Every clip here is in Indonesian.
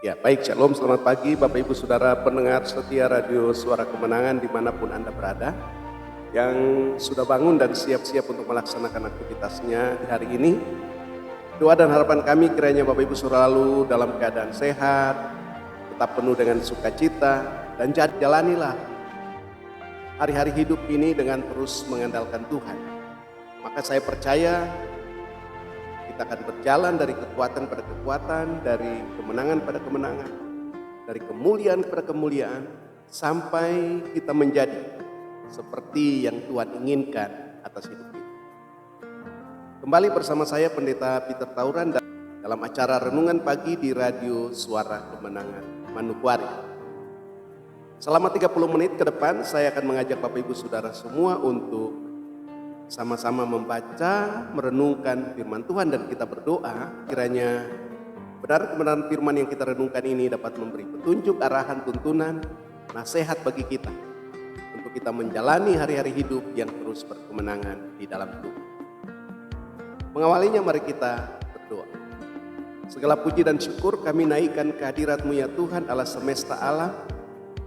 Ya, baik, shalom, selamat pagi Bapak Ibu Saudara pendengar setia Radio Suara Kemenangan dimanapun Anda berada, yang sudah bangun dan siap-siap untuk melaksanakan aktivitasnya di hari ini. Doa dan harapan kami kiranya Bapak Ibu selalu dalam keadaan sehat, tetap penuh dengan sukacita, dan jalanilah hari-hari hidup ini dengan terus mengandalkan Tuhan. Maka saya percaya kita akan berjalan dari kekuatan pada kekuatan, dari kemenangan pada kemenangan, dari kemuliaan pada kemuliaan, sampai kita menjadi seperti yang Tuhan inginkan atas hidup kita. Kembali bersama saya Pendeta Peter Tauran dalam acara Renungan Pagi di Radio Suara Kemenangan Manokwari. Selama 30 menit ke depan saya akan mengajak Bapak Ibu Saudara semua untuk sama-sama membaca, merenungkan firman Tuhan, dan kita berdoa kiranya kebenaran firman yang kita renungkan ini dapat memberi petunjuk, arahan, tuntunan, nasihat bagi kita untuk kita menjalani hari-hari hidup yang terus berkemenangan di dalam Tuhan. Mengawalinya mari kita berdoa. Segala puji dan syukur kami naikkan kehadirat-Mu ya Tuhan, Allah semesta alam,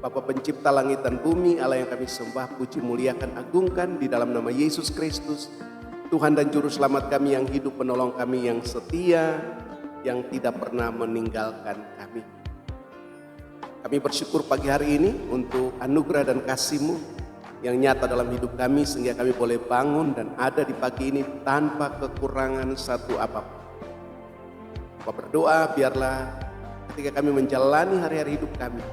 Bapa pencipta langit dan bumi, Allah yang kami sembah, puji, muliakan, agungkan di dalam nama Yesus Kristus, Tuhan dan Juru Selamat kami yang hidup, penolong kami yang setia, yang tidak pernah meninggalkan kami. Kami bersyukur pagi hari ini untuk anugerah dan kasih-Mu yang nyata dalam hidup kami, sehingga kami boleh bangun dan ada di pagi ini tanpa kekurangan satu apapun. Bapak berdoa biarlah ketika kami menjalani hari-hari hidup kami,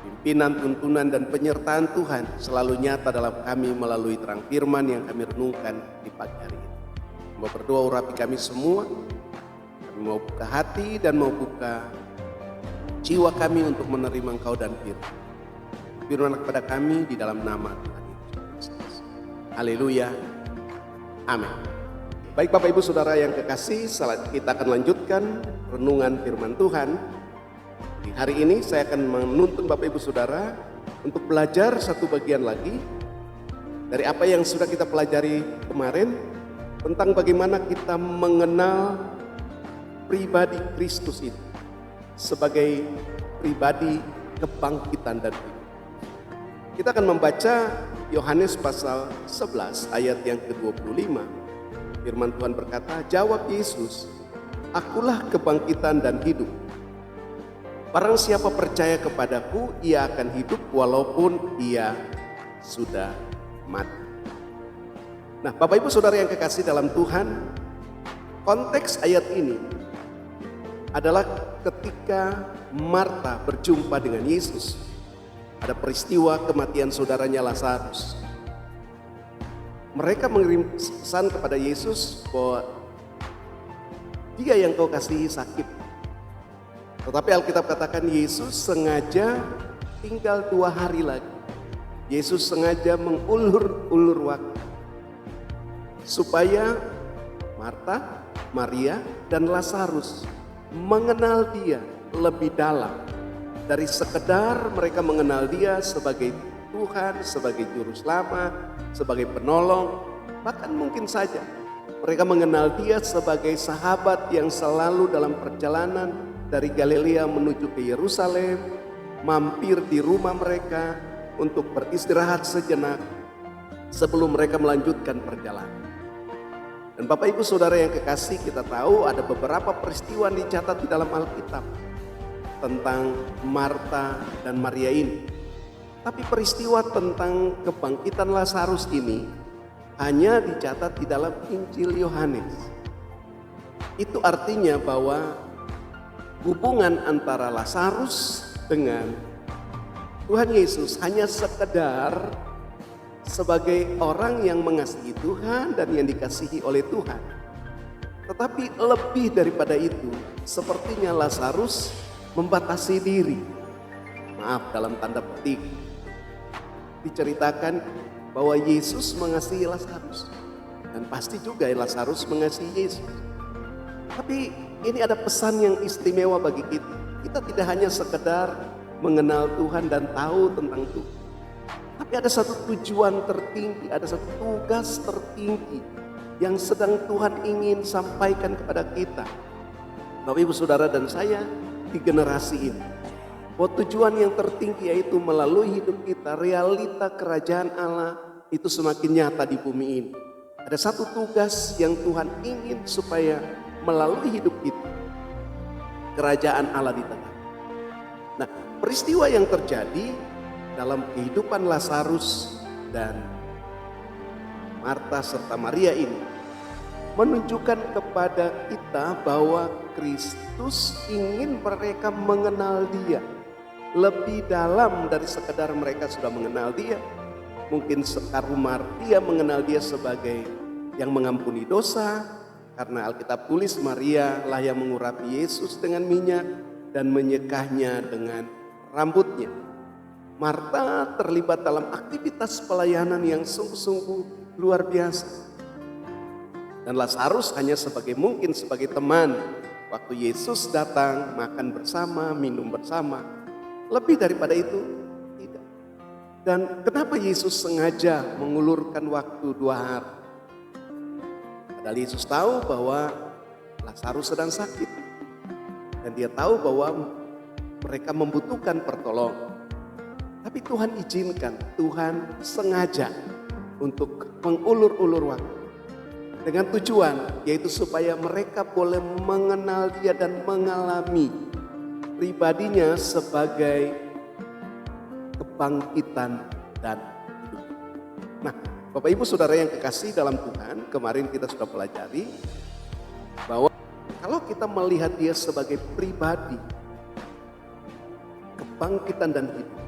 pimpinan, tuntunan, dan penyertaan Tuhan selalu nyata dalam kami melalui terang firman yang kami renungkan di pagi hari ini. Mau berdoa urapi kami semua, kami mau buka hati dan mau buka jiwa kami untuk menerima Engkau dan firman. Firman kepada kami di dalam nama Tuhan Yesus Kristus. Haleluya, amin. Baik Bapak Ibu Saudara yang kekasih, kita akan lanjutkan renungan firman Tuhan. Di hari ini saya akan menuntun Bapak Ibu Saudara untuk belajar satu bagian lagi dari apa yang sudah kita pelajari kemarin tentang bagaimana kita mengenal pribadi Kristus itu sebagai pribadi kebangkitan dan hidup. Kita akan membaca Yohanes pasal 11 ayat yang ke-25. Firman Tuhan berkata, "Jawab Yesus, Akulah kebangkitan dan hidup. Barang siapa percaya kepadaku, ia akan hidup walaupun ia sudah mati." Nah, Bapak Ibu Saudara yang kekasih dalam Tuhan, konteks ayat ini adalah ketika Marta berjumpa dengan Yesus. Ada peristiwa kematian saudaranya Lazarus. Mereka mengirim pesan kepada Yesus bahwa dia yang kau kasihi sakit. Tetapi Alkitab katakan Yesus sengaja tinggal 2 hari lagi. Yesus sengaja mengulur-ulur waktu supaya Marta, Maria, dan Lazarus mengenal dia lebih dalam. Dari sekedar mereka mengenal dia sebagai Tuhan, sebagai Juru Selamat, sebagai penolong. Bahkan mungkin saja mereka mengenal dia sebagai sahabat yang selalu dalam perjalanan dari Galilea menuju ke Yerusalem, mampir di rumah mereka untuk beristirahat sejenak sebelum mereka melanjutkan perjalanan. Dan Bapak Ibu Saudara yang kekasih, kita tahu ada beberapa peristiwa yang dicatat di dalam Alkitab tentang Marta dan Maria ini. Tapi peristiwa tentang kebangkitan Lazarus ini hanya dicatat di dalam Injil Yohanes. Itu artinya bahwa hubungan antara Lazarus dengan Tuhan Yesus hanya sekedar sebagai orang yang mengasihi Tuhan dan yang dikasihi oleh Tuhan. Tetapi lebih daripada itu, sepertinya Lazarus membatasi diri. Maaf, dalam tanda petik. Diceritakan bahwa Yesus mengasihi Lazarus. Dan pasti juga Lazarus mengasihi Yesus. Tapi ini ada pesan yang istimewa bagi kita. Kita tidak hanya sekedar mengenal Tuhan dan tahu tentang Tuhan. Tapi ada satu tujuan tertinggi, ada satu tugas tertinggi yang sedang Tuhan ingin sampaikan kepada kita. Bapak Ibu Saudara dan saya di generasi ini, bahwa tujuan yang tertinggi yaitu melalui hidup kita realita kerajaan Allah itu semakin nyata di bumi ini. Ada satu tugas yang Tuhan ingin supaya melalui hidup kita kerajaan Allah di tengah. Nah, peristiwa yang terjadi dalam kehidupan Lazarus dan Marta serta Maria ini menunjukkan kepada kita bahwa Kristus ingin mereka mengenal Dia lebih dalam dari sekedar mereka sudah mengenal Dia. Mungkin separuh Maria mengenal Dia sebagai yang mengampuni dosa, karena Alkitab tulis Maria lah yang mengurapi Yesus dengan minyak dan menyekahnya dengan rambutnya. Marta terlibat dalam aktivitas pelayanan yang sungguh-sungguh luar biasa. Dan Lazarus hanya mungkin sebagai teman. Waktu Yesus datang, makan bersama, minum bersama. Lebih daripada itu, tidak. Dan kenapa Yesus sengaja mengulurkan waktu 2 hari? Padahal Yesus tahu bahwa Lazarus sedang sakit. Dan dia tahu bahwa mereka membutuhkan pertolongan. Tapi Tuhan izinkan, Tuhan sengaja untuk mengulur-ulur waktu. Dengan tujuan yaitu supaya mereka boleh mengenal Dia dan mengalami pribadinya sebagai kebangkitan dan hidup. Nah, Bapak Ibu Saudara yang kekasih dalam Tuhan, kemarin kita sudah pelajari bahwa kalau kita melihat Dia sebagai pribadi kebangkitan dan hidup,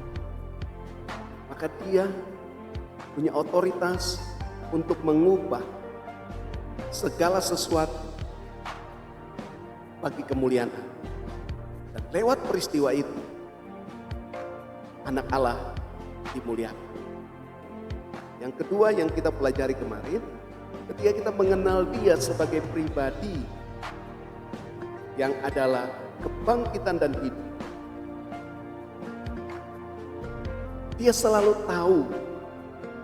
maka Dia punya otoritas untuk mengubah segala sesuatu bagi kemuliaan Allah. Dan lewat peristiwa itu, anak Allah dimuliakan. Yang kedua yang kita pelajari kemarin, ketika kita mengenal Dia sebagai pribadi yang adalah kebangkitan dan hidup, Dia selalu tahu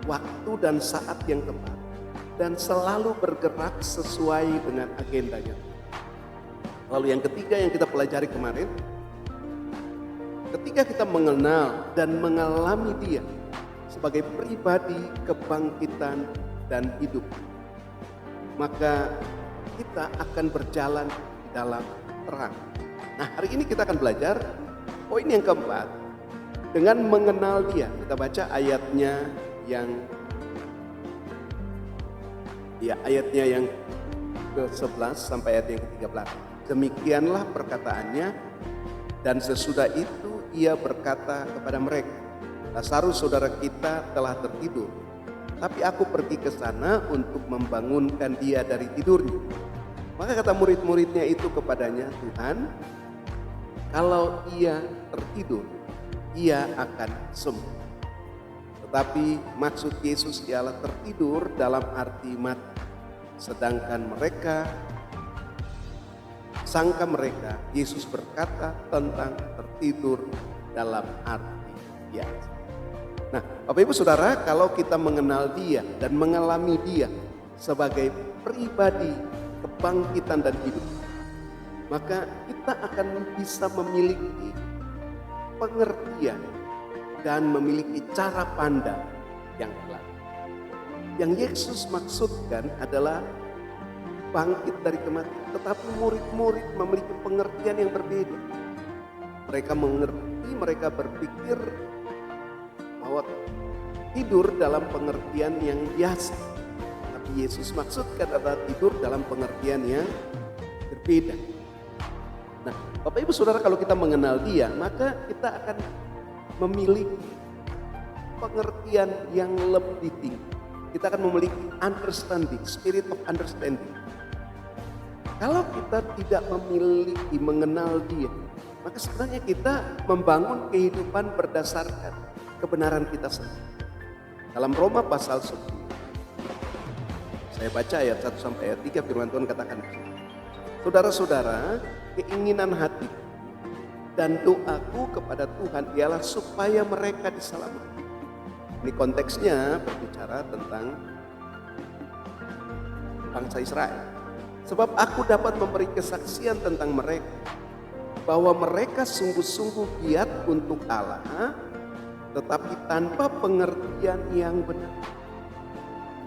waktu dan saat yang tepat dan selalu bergerak sesuai dengan agendanya. Lalu yang ketiga yang kita pelajari kemarin, ketika kita mengenal dan mengalami Dia sebagai pribadi kebangkitan dan hidup, maka kita akan berjalan di dalam terang. Nah, hari ini kita akan belajar poin yang keempat, dengan mengenal Dia. Kita baca ayatnya yang ke-11 sampai ayat yang ke-13. Demikianlah perkataannya, dan sesudah itu Ia berkata kepada mereka, Lazarus saudara kita telah tertidur, tapi aku pergi ke sana untuk membangunkan dia dari tidurnya. Maka kata murid-muridnya itu kepadanya, Tuhan, kalau ia tertidur, ia akan sembuh. Tetapi maksud Yesus ialah tertidur dalam arti mati. Sedangkan sangka mereka, Yesus berkata tentang tertidur dalam arti biasa. Nah, Bapak Ibu Saudara, kalau kita mengenal Dia dan mengalami Dia sebagai pribadi kebangkitan dan hidup, maka kita akan bisa memiliki pengertian dan memiliki cara pandang yang telah. Yang Yesus maksudkan adalah bangkit dari kematian, tetapi murid-murid memiliki pengertian yang berbeda. Mereka mengerti, mereka berpikir bahwa tidur dalam pengertian yang biasa. Tapi Yesus maksudkan adalah tidur dalam pengertian yang berbeda. Nah, Bapak Ibu Saudara, kalau kita mengenal Dia, maka kita akan memiliki pengertian yang lebih tinggi. Kita akan memiliki understanding, spirit of understanding. Kalau kita tidak memiliki mengenal Dia, maka sebenarnya kita membangun kehidupan berdasarkan kebenaran kita sendiri. Dalam Roma pasal 10, saya baca ayat 1 sampai ayat 3, firman Tuhan katakan, saudara-saudara, keinginan hati dan doaku kepada Tuhan ialah supaya mereka diselamatkan. Ini konteksnya berbicara tentang bangsa Israel. Sebab aku dapat memberi kesaksian tentang mereka, bahwa mereka sungguh-sungguh giat untuk Allah, tetapi tanpa pengertian yang benar.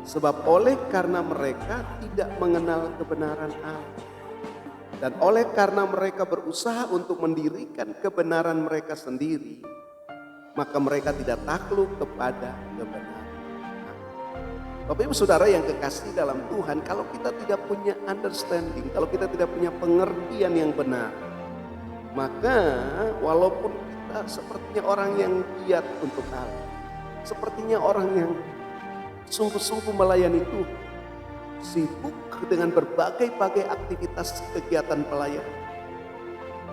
Sebab oleh karena mereka tidak mengenal kebenaran Allah, dan oleh karena mereka berusaha untuk mendirikan kebenaran mereka sendiri, maka mereka tidak takluk kepada kebenaran. Bapak Ibu Saudara yang kekasih dalam Tuhan, kalau kita tidak punya understanding, kalau kita tidak punya pengertian yang benar, maka walaupun kita sepertinya orang yang giat untuk Allah, sepertinya orang yang sungguh-sungguh melayani Tuhan, sibuk dengan berbagai-bagai aktivitas kegiatan pelayanan,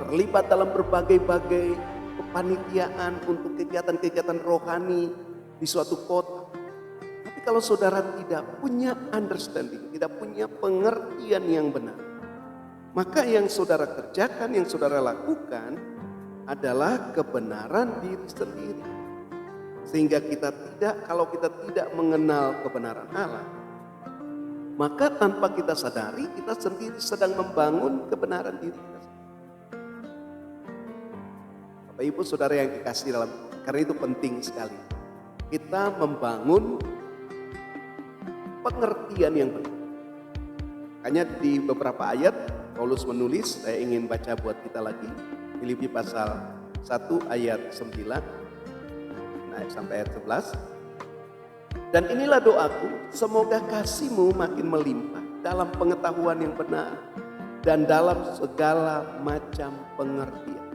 terlibat dalam berbagai-bagai kepanitiaan untuk kegiatan-kegiatan rohani di suatu kota. Tapi kalau saudara tidak punya understanding, tidak punya pengertian yang benar, maka yang saudara kerjakan, yang saudara lakukan adalah kebenaran diri sendiri. Sehingga kalau kita tidak mengenal kebenaran Allah, maka tanpa kita sadari kita sendiri sedang membangun kebenaran diri kita. Bapak Ibu Saudara yang dikasih dalam, karena itu penting sekali kita membangun pengertian yang benar. Hanya di beberapa ayat Paulus menulis, saya ingin baca buat kita lagi. Filipi pasal 1 ayat 9 naik sampai ayat 11. Dan inilah doaku, semoga kasihmu makin melimpah dalam pengetahuan yang benar dan dalam segala macam pengertian.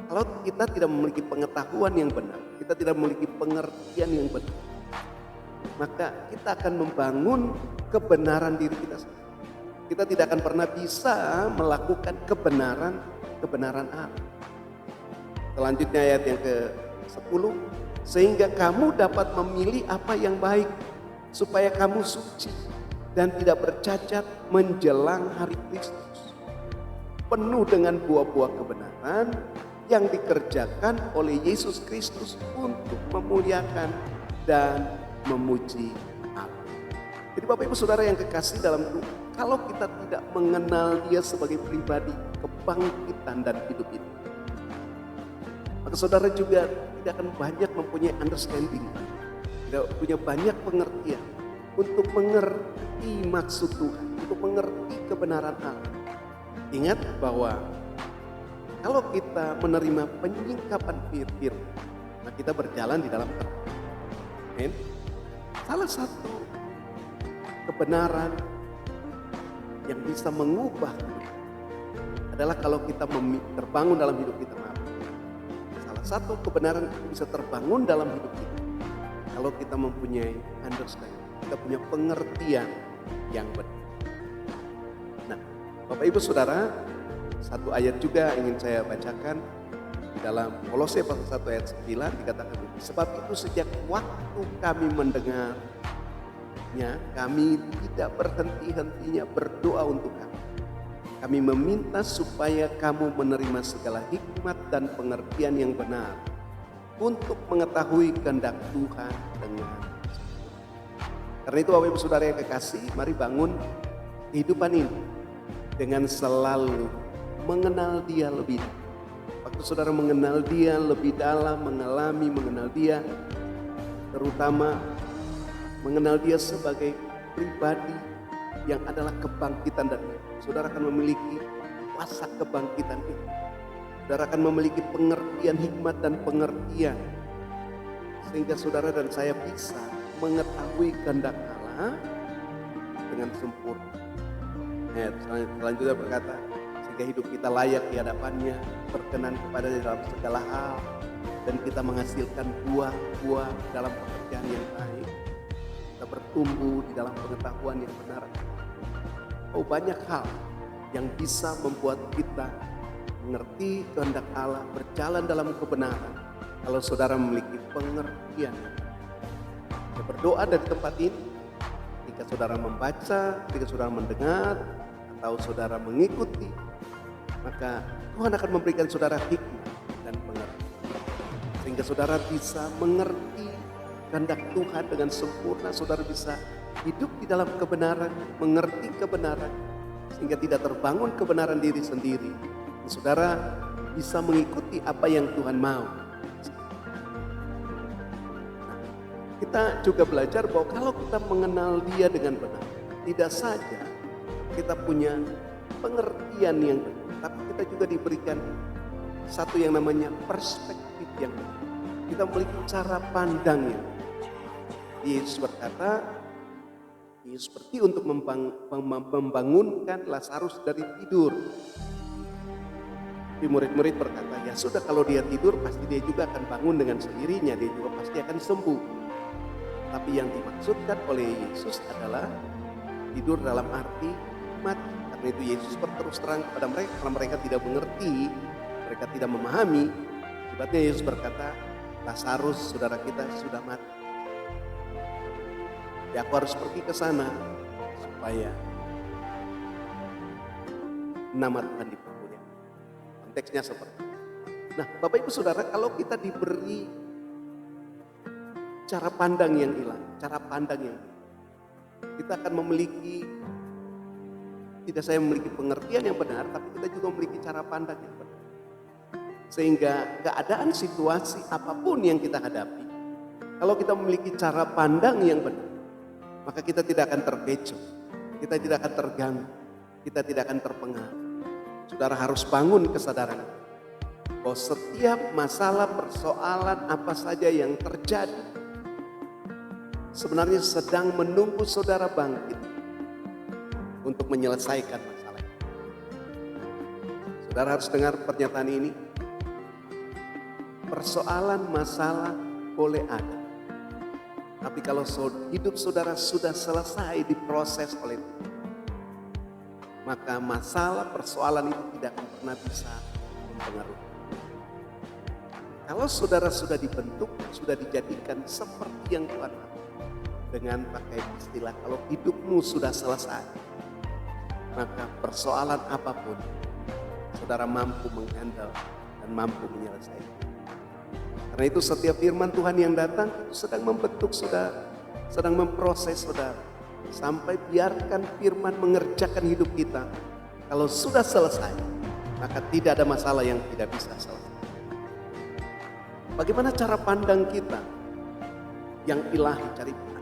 Kalau kita tidak memiliki pengetahuan yang benar, kita tidak memiliki pengertian yang benar, maka kita akan membangun kebenaran diri kita sendiri. Kita tidak akan pernah bisa melakukan kebenaran Allah. Selanjutnya ayat yang ke-10, sehingga kamu dapat memilih apa yang baik, supaya kamu suci dan tidak bercacat menjelang hari Kristus, penuh dengan buah-buah kebenaran yang dikerjakan oleh Yesus Kristus untuk memuliakan dan memuji Allah. Jadi Bapak Ibu Saudara yang kekasih dalam Tuhan, kalau kita tidak mengenal Dia sebagai pribadi kebangkitan dan hidup ini, maka saudara juga tidak akan banyak mempunyai understanding, tidak punya banyak pengertian untuk mengerti maksud Tuhan, untuk mengerti kebenaran Allah. Ingat bahwa kalau kita menerima penyingkapan firman, maka kita berjalan di dalam terang. Salah satu kebenaran yang bisa mengubah adalah kalau kita terbangun dalam hidup kita. Salah satu kebenaran yang bisa terbangun dalam hidup kita kalau kita mempunyai understanding, kita punya pengertian yang benar. Nah, Bapak Ibu Saudara, satu ayat juga ingin saya bacakan di dalam Kolose pasal 1 ayat 9 dikatakan, sebab itu sejak waktu kami mendengarnya, kami tidak berhenti-hentinya berdoa untuk kamu. Kami meminta supaya kamu menerima segala hikmat dan pengertian yang benar untuk mengetahui kehendak Tuhan dengan sempurna. Karena itu Bapak Ibu Saudara yang kekasih, mari bangun kehidupan ini dengan selalu mengenal Dia lebih dalam. Waktu saudara mengenal Dia lebih dalam, mengenal Dia, terutama mengenal Dia sebagai pribadi yang adalah kebangkitan dan saudara akan memiliki kuasa kebangkitan itu. Saudara akan memiliki pengertian hikmat dan pengertian sehingga saudara dan saya bisa mengetahui kehendak Allah dengan sempurna. Selanjutnya berkata, sehingga hidup kita layak di hadapannya, berkenan kepada Dia dalam segala hal, dan kita menghasilkan buah-buah dalam pekerjaan yang baik. Kita bertumbuh di dalam pengetahuan yang benar. Oh, banyak hal yang bisa membuat kita mengerti kehendak Allah, berjalan dalam kebenaran kalau saudara memiliki pengertian. Saya berdoa dari tempat ini, ketika saudara membaca, ketika saudara mendengar, atau saudara mengikuti, maka Tuhan akan memberikan saudara hikmat dan pengertian, sehingga saudara bisa mengerti kehendak Tuhan dengan sempurna. Saudara bisa hidup di dalam kebenaran, mengerti kebenaran, sehingga tidak terbangun kebenaran diri sendiri. Saudara bisa mengikuti apa yang Tuhan mau. Kita juga belajar bahwa kalau kita mengenal Dia dengan benar, tidak saja kita punya pengertian yang benar, tapi kita juga diberikan satu yang namanya perspektif yang benar. Kita memiliki cara pandang yang benar. Yesus berkata, Yesus seperti untuk membangunkan Lazarus dari tidur. Tapi murid-murid berkata, ya sudah, kalau dia tidur pasti dia juga akan bangun dengan sendirinya, dia juga pasti akan sembuh. Tapi yang dimaksudkan oleh Yesus adalah tidur dalam arti mati. Karena itu Yesus berterus terang kepada mereka, kalau mereka tidak mengerti, mereka tidak memahami. Akibatnya Yesus berkata, Lazarus saudara kita sudah mati. Ya, aku harus pergi ke sana supaya nama Tuhan dipermuliakan. Konteksnya seperti itu. Nah, Bapak Ibu Saudara, kalau kita diberi cara pandang yang hilang, cara pandang yang hilang, kita akan memiliki, tidak saya memiliki pengertian yang benar, tapi kita juga memiliki cara pandang yang benar. Sehingga keadaan situasi apapun yang kita hadapi, kalau kita memiliki cara pandang yang benar, maka kita tidak akan terkecoh, kita tidak akan terganggu, kita tidak akan terpengaruh. Saudara harus bangun kesadaran bahwa setiap masalah, persoalan apa saja yang terjadi sebenarnya sedang menunggu saudara bangkit untuk menyelesaikan masalah itu. Saudara harus dengar pernyataan ini. Persoalan, masalah boleh ada, tapi kalau hidup saudara sudah selesai diproses oleh Tuhan, maka masalah, persoalan itu tidak akan pernah bisa mempengaruhi. Kalau saudara sudah dibentuk, sudah dijadikan seperti yang Tuhan mau, dengan pakai istilah, kalau hidupmu sudah selesai, maka persoalan apapun saudara mampu menghandle dan mampu menyelesaikan. Karena itu setiap firman Tuhan yang datang itu sedang membentuk saudara, sedang memproses saudara, sampai biarkan firman mengerjakan hidup kita. Kalau sudah selesai, maka tidak ada masalah yang tidak bisa selesai. Bagaimana cara pandang kita yang ilahi,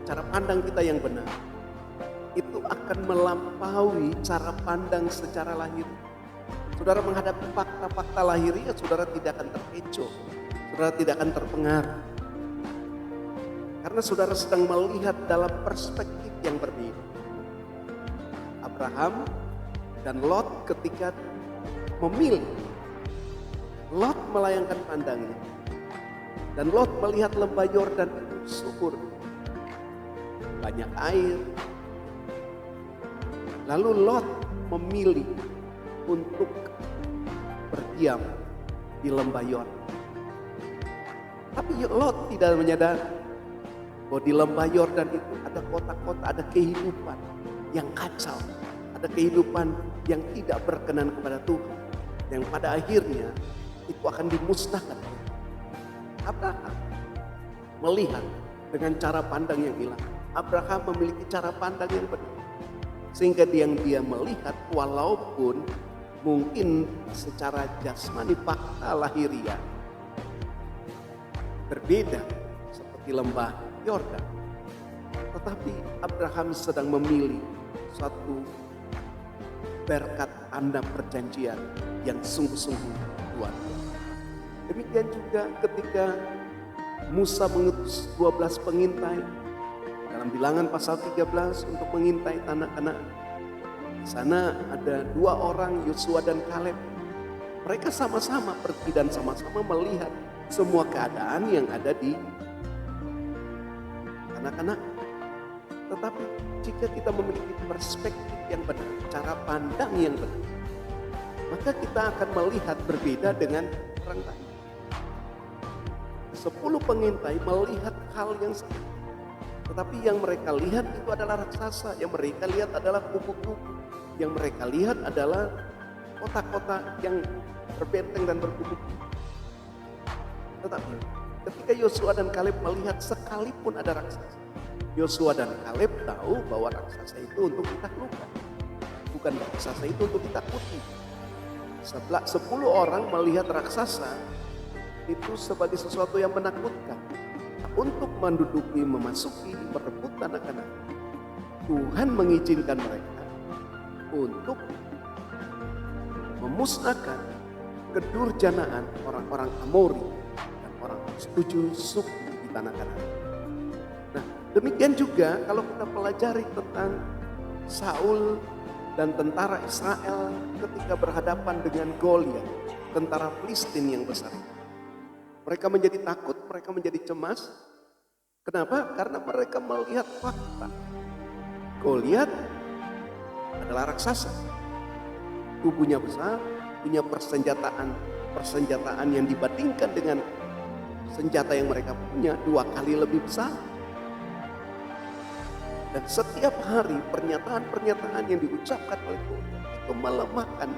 cara pandang kita yang benar, itu akan melampaui cara pandang secara lahir. Saudara menghadapi fakta-fakta lahiriah, saudara tidak akan terkecoh, saudara tidak akan terpengaruh. Karena saudara sedang melihat dalam perspektif yang berbeda. Abraham dan Lot ketika memilih, Lot melayangkan pandangnya. Dan Lot melihat lembah Yordan itu subur, banyak air. Lalu Lot memilih untuk berdiam di lembah Yordan. Tapi Lot tidak menyadari bahwa di lembah Yordan itu ada kota-kota, ada kehidupan yang kacau, ada kehidupan yang tidak berkenan kepada Tuhan, yang pada akhirnya itu akan dimusnahkan. Abraham melihat dengan cara pandang yang hilang. Abraham memiliki cara pandang yang benar, sehingga dia melihat walaupun mungkin secara jasmani fakta lahiriah berbeda seperti lembah Yordan, tetapi Abraham sedang memilih suatu berkat tanda perjanjian yang sungguh-sungguh luar biasa. Demikian juga ketika Musa mengutus 12 pengintai dalam Bilangan pasal 13 untuk mengintai tanah Kanaan. Di sana ada 2 orang, Yosua dan Kaleb. Mereka sama-sama pergi dan sama-sama melihat semua keadaan yang ada di tanah Kanaan. Tetapi jika kita memiliki perspektif yang benar, cara pandang yang benar, maka kita akan melihat berbeda dengan orang lain. 10 pengintai melihat hal yang sama, tetapi yang mereka lihat itu adalah raksasa, yang mereka lihat adalah kubu-kubu, yang mereka lihat adalah kota-kota yang berbenteng dan berkubu-kubu. Tetapi ketika Yosua dan Kaleb melihat sekalipun ada raksasa, Yosua dan Kaleb tahu bahwa raksasa itu untuk ditaklukkan. bukan raksasa itu untuk ditakuti. Setelah 10 orang melihat raksasa itu sebagai sesuatu yang menakutkan. Untuk menduduki, memasuki, merebut tanah Kanaan, Tuhan mengizinkan mereka untuk memusnahkan kedurjanaan orang-orang Amori dan orang-orang setuju suku di tanah Kanaan. Nah, demikian juga kalau kita pelajari tentang Saul dan tentara Israel ketika berhadapan dengan Goliat, tentara Filistin yang besar. Mereka menjadi takut, mereka menjadi cemas. Kenapa? Karena mereka melihat fakta. Goliat adalah raksasa. Tubuhnya besar, punya persenjataan yang dibandingkan dengan senjata yang mereka punya 2 kali lebih besar. Dan setiap hari pernyataan-pernyataan yang diucapkan oleh Goliat itu melemahkan.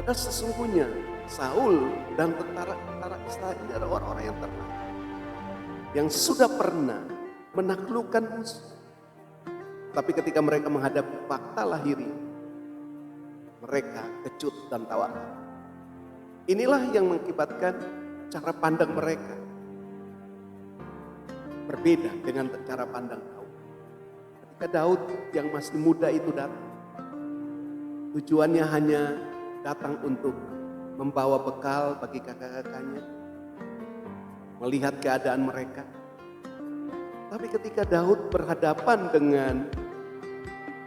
Ada sesungguhnya Saul dan tentara-tentara Israel ini adalah orang-orang yang terkenal, yang sudah pernah menaklukkan musuh. Tapi ketika mereka menghadapi fakta lahiriah, mereka kecut dan tawar. Inilah yang mengakibatkan cara pandang mereka berbeda dengan cara pandang Daud. Ketika Daud yang masih muda itu datang, tujuannya hanya datang untuk membawa bekal bagi kakak-kakaknya, melihat keadaan mereka. Tapi ketika Daud berhadapan dengan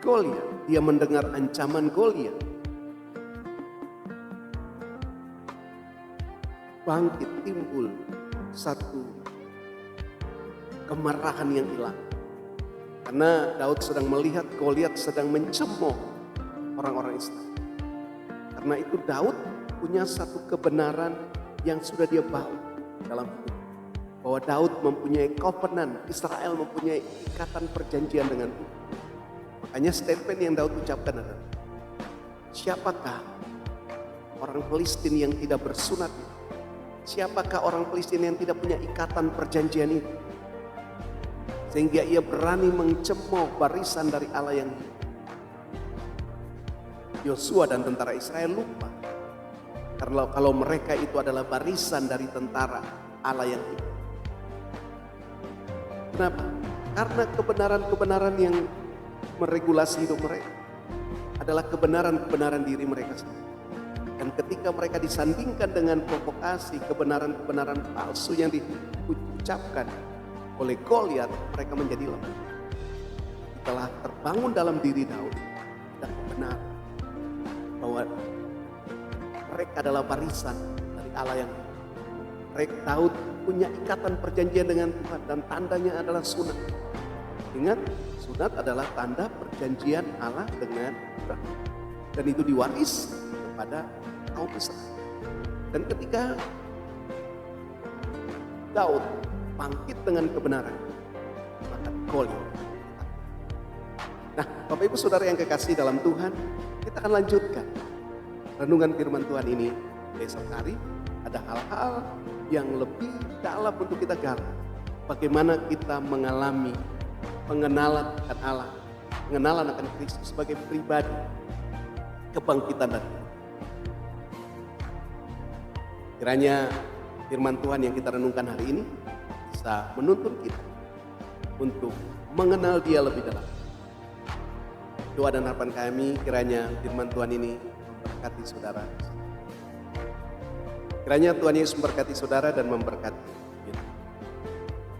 Goliat, dia mendengar ancaman Goliat, bangkit timbul satu kemarahan yang hilang. Karena Daud sedang melihat Goliat sedang mencemooh orang-orang Israel. Karena itu Daud punya satu kebenaran yang sudah dia bawa dalam hidup. Bahwa Daud mempunyai covenant, Israel mempunyai ikatan perjanjian dengan Tuhan. Makanya statement yang Daud ucapkan adalah, siapakah orang Filistin yang tidak bersunat? Siapakah orang Filistin yang tidak punya ikatan perjanjian itu? Sehingga ia berani mencemooh barisan dari Allah yang hidup. Yosua dan tentara Israel lupa. Karena kalau mereka itu adalah barisan dari tentara Allah yang hidup. Kenapa? Karena kebenaran-kebenaran yang meregulasi hidup mereka adalah kebenaran-kebenaran diri mereka sendiri. Dan ketika mereka disandingkan dengan provokasi kebenaran-kebenaran palsu yang diucapkan oleh Goliat, mereka menjadi lemah. Telah terbangun dalam diri Daud dan benar bahwa mereka adalah barisan dari Allah yang hidup. Mereka Daud punya ikatan perjanjian dengan Tuhan dan tandanya adalah sunat. Ingat, sunat adalah tanda perjanjian Allah dengan Tuhan. Dan itu diwaris kepada kaum Israel. Dan ketika Daud bangkit dengan kebenaran, maka Goliat. Nah, Bapak Ibu Saudara yang kekasih dalam Tuhan, kita akan lanjutkan renungan firman Tuhan ini besok hari. Ada hal-hal yang lebih dalam untuk kita gali. Bagaimana kita mengalami pengenalan akan Allah, pengenalan akan Kristus sebagai pribadi, kebangkitan dan hidup. Kiranya firman Tuhan yang kita renungkan hari ini bisa menuntun kita untuk mengenal Dia lebih dalam. Doa dan harapan kami kiranya firman Tuhan ini memberkati saudara. Kiranya Tuhan Yesus memberkati saudara dan memberkati kita.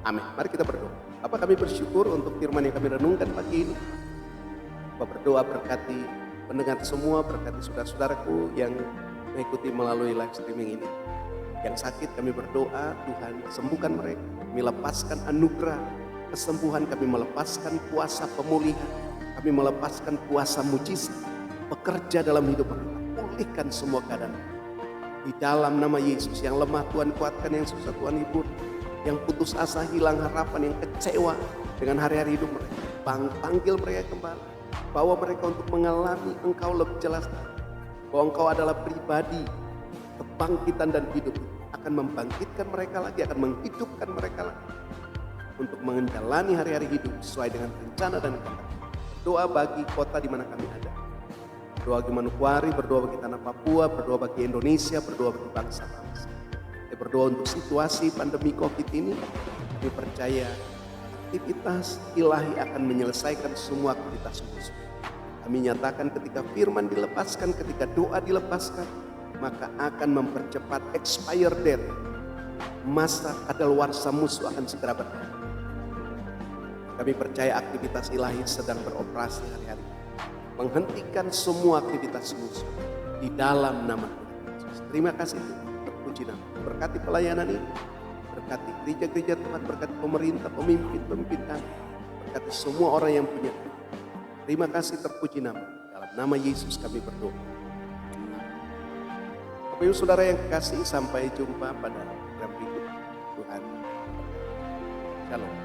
Amin. Mari kita berdoa. Apa kami bersyukur untuk firman yang kami renungkan pagi ini. Bapak berdoa berkati pendengar semua, berkati saudara-saudaraku yang mengikuti melalui live streaming ini. Yang sakit kami berdoa, Tuhan sembuhkan mereka. Kami lepaskan anugerah kesembuhan, kami melepaskan kuasa pemulihan, kami melepaskan kuasa mujizat bekerja dalam hidup mereka. Pulihkan semua keadaan. Di dalam nama Yesus, yang lemah Tuhan kuatkan, yang susah Tuhan hibur, yang putus asa hilang harapan, yang kecewa dengan hari-hari hidup mereka. Panggil mereka kembali, bawa mereka untuk mengalami Engkau lebih jelas, bahwa Engkau adalah pribadi kebangkitan dan hidup, akan membangkitkan mereka lagi, akan menghidupkan mereka lagi untuk menjalani hari-hari hidup sesuai dengan rencana dan kehendak. berdoa bagi kota di mana kami ada. Berdoa bagi Manokwari, berdoa bagi tanah Papua, berdoa bagi Indonesia, berdoa bagi bangsa-bangsa. Kita berdoa untuk situasi pandemi COVID ini. Kami percaya aktivitas ilahi akan menyelesaikan semua aktivitas musuh. Kami nyatakan ketika firman dilepaskan, ketika doa dilepaskan, maka akan mempercepat expire date. Masa kadaluarsa musuh akan segera berakhir. Kami percaya aktivitas ilahi sedang beroperasi hari-hari, menghentikan semua aktivitas musuh di dalam nama Yesus. Terima kasih, terpuji nama. Berkati pelayanan ini, berkati gereja-gereja Tuhan, berkati pemerintah, pemimpin-pemimpin kami, berkati semua orang yang punya. Terima kasih, terpuji nama. Dalam nama Yesus kami berdoa. Bapak Ibu Saudara yang kekasih, sampai jumpa pada program berikut. Tuhan. Shalom.